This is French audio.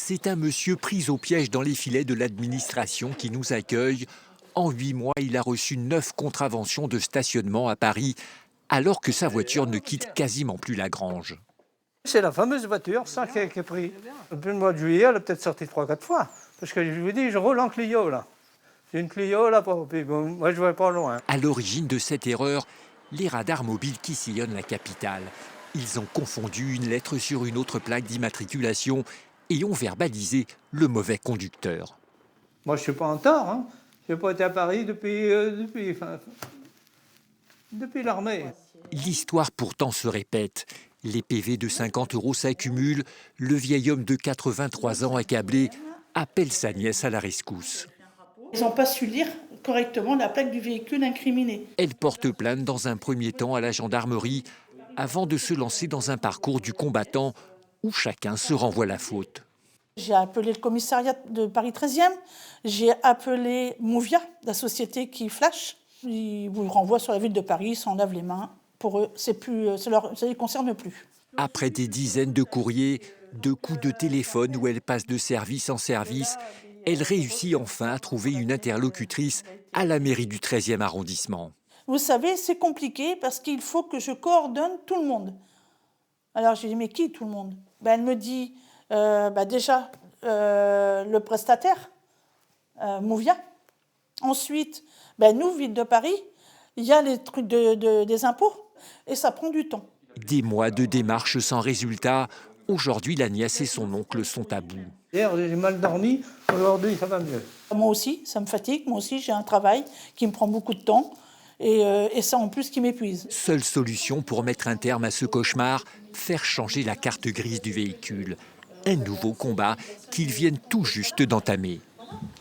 C'est un monsieur pris au piège dans les filets de l'administration qui nous accueille. En 8 mois, il a reçu 9 contraventions de stationnement à Paris, alors que sa voiture ne quitte quasiment plus la grange. C'est la fameuse voiture, ça, qui est pris. Depuis le mois de juillet, elle a peut-être sorti 3-4 fois. Parce que je vous dis, je roule en Clio, là. J'ai une Clio, là, puis bon, moi, je ne vais pas loin. À l'origine de cette erreur, les radars mobiles qui sillonnent la capitale. Ils ont confondu une lettre sur une autre plaque d'immatriculation et ont verbalisé le mauvais conducteur. Moi, je ne suis pas en tort, hein. Je n'ai pas été à Paris depuis l'armée. L'histoire pourtant se répète. Les PV de 50 € s'accumulent. Le vieil homme de 83 ans accablé appelle sa nièce à la rescousse. Ils n'ont pas su lire correctement la plaque du véhicule incriminé. Elle porte plainte dans un premier temps à la gendarmerie avant de se lancer dans un parcours du combattant où chacun se renvoie la faute. J'ai appelé le commissariat de Paris 13e, j'ai appelé Mouvia, la société qui flash. Ils vous renvoient sur la ville de Paris, ils s'en lavent les mains. Pour eux, ça ne les concerne plus. Après des dizaines de courriers, de coups de téléphone où elle passe de service en service, elle réussit enfin à trouver une interlocutrice à la mairie du 13e arrondissement. Vous savez, c'est compliqué parce qu'il faut que je coordonne tout le monde. Alors j'ai dit, mais qui tout le monde? Elle me dit, déjà, le prestataire, Mouvia. Ensuite, nous, Ville de Paris, il y a les trucs des impôts et ça prend du temps. Des mois de démarches sans résultat. Aujourd'hui, la nièce et son oncle sont à bout. Hier, j'ai mal dormi. Aujourd'hui, ça va mieux. Moi aussi, ça me fatigue. Moi aussi, j'ai un travail qui me prend beaucoup de temps. Et ça, en plus, qui m'épuise. Seule solution pour mettre un terme à ce cauchemar, faire changer la carte grise du véhicule. Un nouveau combat qu'ils viennent tout juste d'entamer.